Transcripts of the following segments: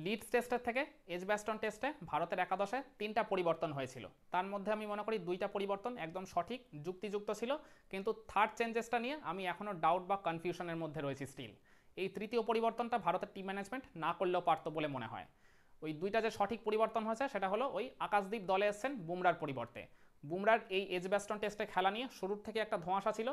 Leeds টেস্টের থেকে Edgbaston টেস্টে ভারতের একাদশে 3টা পরিবর্তন হয়েছিল। তার মধ্যে আমি মনে করি 2টা পরিবর্তন একদম সঠিক যুক্তিযুক্ত ছিল, কিন্তু থার্ড চেঞ্জেসটা নিয়ে আমি এখনও ডাউট বা কনফিউশনের মধ্যে রয়েছি স্টিল। এই তৃতীয় পরিবর্তনটা ভারতের টিম ম্যানেজমেন্ট না করলেও পারত বলে মনে হয়। ওই 2টা যে সঠিক পরিবর্তন হয়েছে সেটা হলো ওই আকাশদীপ দলে এসছেন বুমরার পরিবর্তে। বুমরার এই এজবাস্টন টেস্টে খেলা নিয়ে শুরুর থেকে একটা ধোঁয়াশা ছিল,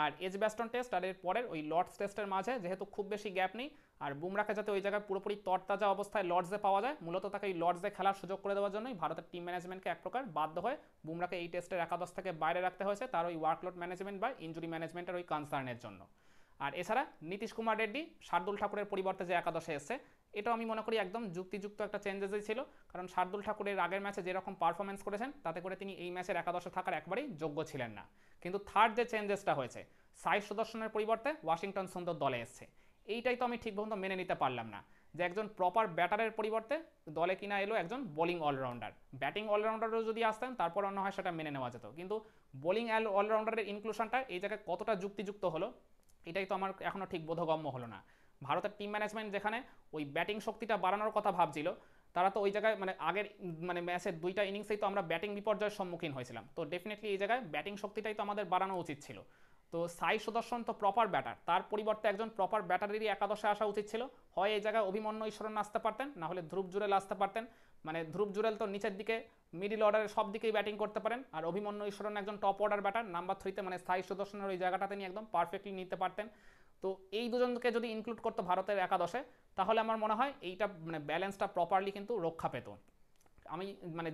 আর এজবাস্টন টেস্ট আর এর পরের ওই লর্ডস টেস্টের মাঝে যেহেতু খুব বেশি গ্যাপ নেই, আর বুমরাকে যাতে ওই জায়গায় পুরোপুরি তরতাজা অবস্থায় লর্ডসে পাওয়া যায়, মূলত তাকে এই লর্ডসে খেলার সুযোগ করে দেওয়ার জন্যই ভারতের টিম ম্যানেজমেন্টকে এক প্রকার বাধ্য হয়ে বুমরাকে এই টেস্টের একাদশ থেকে বাইরে রাখতে হয়েছে, তার ওই ওয়ার্কলোড ম্যানেজমেন্ট বা ইঞ্জুরি ম্যানেজমেন্টের ওই কনসার্নের জন্য। আর এছাড়া নীতিশ কুমার রেড্ডি শার্দুল ঠাকুরের পরিবর্তে যে একাদশে এসছে, এটাও আমি মনে করি একদম যুক্তিযুক্ত একটা চেঞ্জেসই ছিল, কারণ শার্দুল ঠাকুরের আগের ম্যাচে যেরকম পারফরমেন্স করেছেন তাতে করে তিনি এই ম্যাচের একাদশে থাকার একবারেই যোগ্য ছিলেন না। কিন্তু থার্ড যে চেঞ্জেসটা হয়েছে, সাই সুদর্শনের পরিবর্তে ওয়াশিংটন সুন্দর দলে এসছে, এইটাই তো আমি ঠিকমতো মেনে নিতে পারলাম না, যে একজন প্রপার ব্যাটারের পরিবর্তে দলে কিনা এলো একজন বোলিং অলরাউন্ডার। ব্যাটিং অলরাউন্ডারও যদি আসতেন তারপর অন্য হয় সেটা মেনে নেওয়া যেত, কিন্তু বোলিং অলরাউন্ডারের ইনক্লুশনটা এই জায়গায় কতটা যুক্তিযুক্ত হলো এটাই তো আমার এখনও ঠিক বোধগম্য হলো না। ভারতের টিম ম্যানেজমেন্ট যেখানে ওই ব্যাটিং শক্তিটা বাড়ানোর কথা ভাবছিল, তারা তো ওই জায়গায় আগের ম্যাচের 2টা ইনিংসেই তো আমরা ব্যাটিং বিপর্যয়ের সম্মুখীন হয়েছিলাম, তো ডেফিনেটলি এই জায়গায় ব্যাটিং শক্তিটাই তো আমাদের বাড়ানো উচিত ছিল। তো সাই সুদর্শন তো প্রপার ব্যাটার, তার পরিবর্তে একজন প্রপার ব্যাটারেরই একাদশে আসা উচিত ছিল। হয় এই জায়গায় অভিমন্যু ঈশ্বরন আসতে পারতেন, না হলে ধ্রুব জুরেল আসতে পারতেন। ধ্রুব জুরেল তো নিচের দিকে মিডিল অর্ডারের সব দিকেই ব্যাটিং করতে পারেন, আর অভিমন্যু ঈশ্বরন একজন টপ অর্ডার ব্যাটার নাম্বার 3তে, সাই সুদর্শনের ওই জায়গাটা তিনি একদম পারফেক্টলি নিতে পারতেন। তো এই দুজনকে যদি ইনক্লুড করতো ভারতের একাদশে, তাহলে আমার মনে হয় এইটা ব্যালেন্সটা প্রপারলি কিন্তু রক্ষা পেত। আমি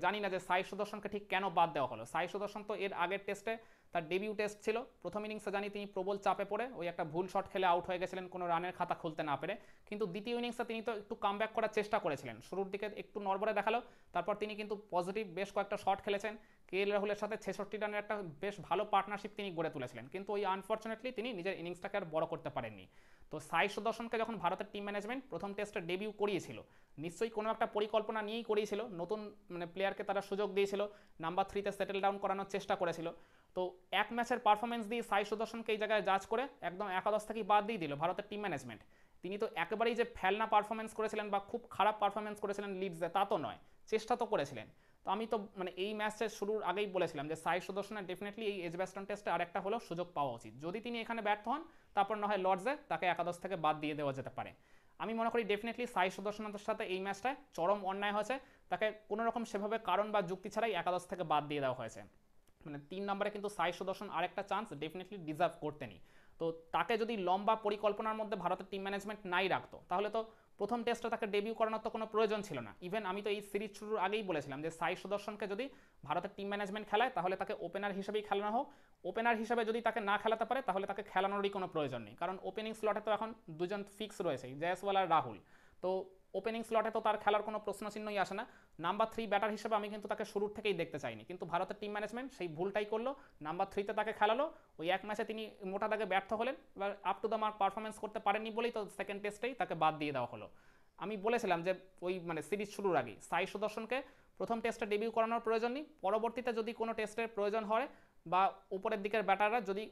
জানি না যে সাই সুদর্শনকে ঠিক কেন বাদ দেওয়া হলো। সাই সুদর্শন তো এর আগের টেস্টে তার ডেবিউ টেস্ট ছিল, প্রথম ইনিংসে জানি তিনি প্রবল চাপে পড়ে ওই একটা ভুল শট খেলে আউট হয়ে গেছিলেন কোনো রানের খাতা খুলতে না পেরে, কিন্তু দ্বিতীয় ইনিংসে তিনি তো একটু কামব্যাক করার চেষ্টা করেছিলেন, শুরুর দিকে একটু নড়বড়ে দেখালো, তারপর তিনি কিন্তু পজিটিভ বেশ কয়েকটা শট খেলেছেন। KL রাহুলের সাথে 66 রানের একটা বেশ ভালো পার্টনারশিপ তিনি গড়ে তুলেছিলেন, কিন্তু ওই আনফর্চুনেটলি তিনি নিজের ইনিংসটাকে আর বড় করতে পারেননি। তো সাই সুদর্শনকে যখন ভারতের টিম ম্যানেজমেন্ট প্রথম টেস্টে ডেবিউ করিয়েছিল, নিশ্চয়ই কোনো একটা পরিকল্পনা নিয়েই করিয়েছিল, নতুন প্লেয়ারকে তারা সুযোগ দিয়েছিল, নাম্বার 3তে সেটেল ডাউন করানোর চেষ্টা করেছিল। তো এক ম্যাচের পারফরমেন্স দিয়ে সাই সুদর্শনকে এই জায়গায় জাজ করে একদম একাদশ থেকেই বাদ দিয়ে দিল ভারতের টিম ম্যানেজমেন্ট। তিনি তো একেবারেই যে ফেলনা পারফরমেন্স করেছিলেন বা খুব খারাপ পারফরমেন্স করেছিলেন লিডসে, তা তো নয়, চেষ্টা তো করেছিলেন। তো আমি তো এই ম্যাচের শুরুর আগেই বলেছিলাম যে সাই সুদর্শনের ডেফিনেটলি এই এজবাস্টন টেস্টে আরেকটা হলেও সুযোগ পাওয়া উচিত, যদি তিনি এখানে ব্যর্থ হন তারপর না হয় লর্ডসে তাকে একাদশ থেকে বাদ দিয়ে দেওয়া যেতে পারে। আমি মনে করি ডেফিনেটলি সাই সুদর্শনের সাথে এই ম্যাচটায় চরম অন্যায় হয়েছে, তাকে কোনো রকম সেভাবে কারণ বা যুক্তি ছাড়াই একাদশ থেকে বাদ দিয়ে দেওয়া হয়েছে। 3 নম্বরে কিন্তু সাই সুদর্শন আরেকটা চান্স ডেফিনেটলি ডিজার্ভ করতেনি। তো তাকে যদি লম্বা পরিকল্পনার মধ্যে ভারতের টিম ম্যানেজমেন্ট নাই রাখতো, তাহলে তো প্রথম টেস্টে তাকে ডেবিউ করানোর তো কোনো প্রয়োজন ছিল না। ইভেন আমি তো এই সিরিজ শুরুর আগেই বলেছিলাম যে সাই সুদর্শনকে যদি ভারতের টিম ম্যানেজমেন্ট খেলায় তাহলে তাকে ওপেনার হিসেবেই খেলানো হোক, ওপেনার হিসেবে যদি তাকে না খেলাতে পারে তাহলে তাকে খেলানোরই কোনো প্রয়োজন নেই, কারণ ওপেনিং স্লটে তো এখন দুজন ফিক্স রয়েছে, জয়সওয়াল আর রাহুল। তো ওপেনিং স্লটে তো তার খেলার কোনো প্রশ্নচিহ্নই আসে না। নাম্বার 3 ব্যাটার হিসেবে আমি কিন্তু তাকে শুরুর থেকেই দেখতে চাইনি, কিন্তু ভারতের টিম ম্যানেজমেন্ট সেই ভুলটাই করলো, নাম্বার 3তে তাকে খেলালো। ওই এক ম্যাচে তিনি মোটা দাগে ব্যর্থ হলেন, এবার up to the mark performance করতে পারেননি বলেই তো সেকেন্ড টেস্টেই তাকে বাদ দিয়ে দেওয়া হলো। আমি বলেছিলাম যে ওই সিরিজ শুরুর আগেই সাই সুদর্শনকে প্রথম টেস্টে ডেবিউ করানোর প্রয়োজন নেই, পরবর্তীতে যদি কোনো টেস্টের প্রয়োজন হয় বা উপরের দিকের ব্যাটাররা যদি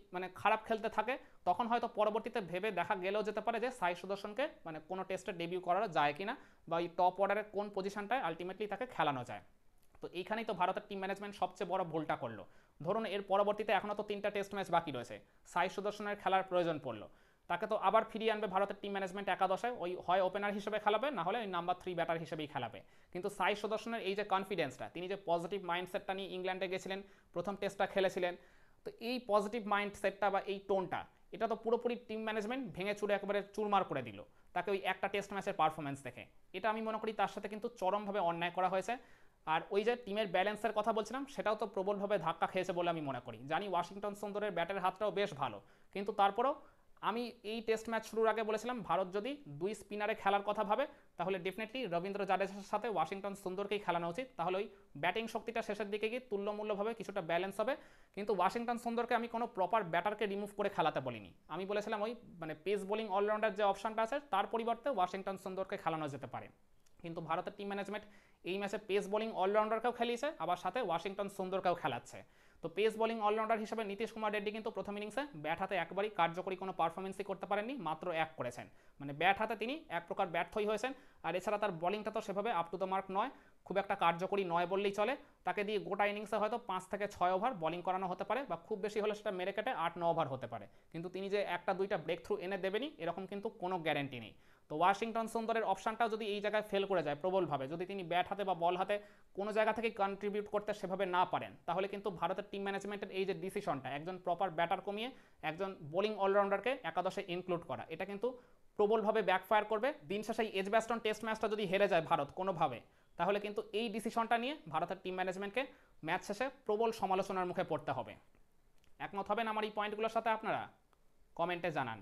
খারাপ খেলতে থাকে, তখন হয়তো পরবর্তীতে ভেবে দেখা গেলেও যেতে পারে যে সাই সুদর্শনকে কোনো টেস্টে ডেবিউ করা যায় কিনা, বা এই টপ অর্ডারের কোন পজিশনটায় আলটিমেটলি তাকে খেলানো যায়। তো এইখানেই তো ভারতের টিম ম্যানেজমেন্ট সবচেয়ে বড় ভুলটা করলো। ধরুন এর পরবর্তীতে এখনও তো 3টা টেস্ট ম্যাচ বাকি রয়েছে, সাই সুদর্শনের খেলার প্রয়োজন পড়লো, তাকে তো আবার ফিরিয়ে আনবে ভারতের টিম ম্যানেজমেন্ট একাদশে, ওই হয় ওপেনার হিসেবে খেলাবে, না হলে ওই নাম্বার 3 ব্যাটার হিসেবেই খেলাবে। কিন্তু সাই সুদর্শনের এই যে কনফিডেন্সটা, তিনি যে পজিটিভ মাইন্ডসেটটা নিয়ে ইংল্যান্ডে গেছিলেন, প্রথম টেস্টটা খেলেছিলেন, তো এই পজিটিভ মাইন্ডসেটটা বা এই টোনটা, এটা তো পুরোপুরি টিম ম্যানেজমেন্ট ভেঙে চুরে একেবারে চুরমার করে দিল তাকে ওই একটা টেস্ট ম্যাচের পারফরমেন্স দেখে। এটা আমি মনে করি তার সাথে কিন্তু চরমভাবে অন্যায় করা হয়েছে। আর ওই যে টিমের ব্যালেন্সের কথা বলছিলাম, সেটাও তো প্রবলভাবে ধাক্কা খেয়েছে বলে আমি মনে করি। জানি ওয়াশিংটন সুন্দরের ব্যাটের হাতটাও বেশ ভালো, কিন্তু তারপরেও আমি এই টেস্ট ম্যাচ শুরুর আগে বলেছিলাম ভারত যদি 2 স্পিনারে খেলার কথা ভাবে তাহলে ডেফিনেটলি রবীন্দ্র জাডেজার সাথে ওয়াশিংটন সুন্দরকেই খেলানো উচিত, তাহলে ওই ব্যাটিং শক্তিটা শেষের দিকে গিয়ে তুল্যমূল্যভাবে কিছুটা ব্যালেন্স হবে। কিন্তু ওয়াশিংটন সুন্দরকে আমি কোনো প্রপার ব্যাটারকে রিমুভ করে খেলাতে বলিনি, আমি বলেছিলাম ওই পেস বোলিং অলরাউন্ডার যে অপশনটা আছে তার পরিবর্তে ওয়াশিংটন সুন্দরকে খেলানো যেতে পারে। কিন্তু ভারতের টিম ম্যানেজমেন্ট এই ম্যাচে পেস বোলিং অলরাউন্ডারকেও খেলিয়েছে, আবার সাথে ওয়াশিংটন সুন্দরকেও খেলাচ্ছে। তো পেস বোলিং অলরাউন্ডার হিসেবে নীতিশ কুমার রেড্ডি কিন্তু প্রথম ইনিংসে ব্যাট হাতে একবারই কার্যকরী কোনো পারফরমেন্সই করতে পারেননি, মাত্র 1 করেছেন। ব্যাট হাতে তিনি এক প্রকার ব্যর্থই হয়েছেন। আর এছাড়া তার বলিংটা তো সেভাবে আপ টু দ্য মার্ক নয়, খুব একটা কার্যকরী নয় বললেই চলে। তাকে দিয়ে গোটা ইনিংসে হয়তো 5 থেকে 6 ওভার বলিং করানো হতে পারে, বা খুব বেশি হলে সেটা মেরে কেটে 8-9 ওভার হতে পারে, কিন্তু তিনি যে একটা দুইটা ব্রেক থ্রু এনে দেবেনি এরকম কিন্তু কোনো গ্যারেন্টি নেই। তো ওয়াশিংটন সুন্দরের অপশানটাও যদি এই জায়গায় ফেল করে যায় প্রবলভাবে, যদি তিনি ব্যাট হাতে বা বল হাতে কোনো জায়গা থেকে কন্ট্রিবিউট করতে সেভাবে না পারেন, তাহলে কিন্তু ভারতের টিম ম্যানেজমেন্টের এই যে ডিসিশনটা একজন প্রপার ব্যাটার কমিয়ে একজন বোলিং অলরাউন্ডারকে একাদশে ইনক্লুড করা, এটা কিন্তু প্রবলভাবে ব্যাকফায়ার করবে। দিন শেষে এই এজবাস্টন টেস্ট ম্যাচটা যদি হেরে যায় ভারত কোনোভাবে, তাহলে কিন্তু এই ডিসিশনটা নিয়ে ভারতের টিম ম্যানেজমেন্টকে ম্যাচ শেষে প্রবল সমালোচনার মুখে পড়তে হবে। একমত হবেন আমার এই পয়েন্টগুলোর সাথে আপনারা? কমেন্টে জানান।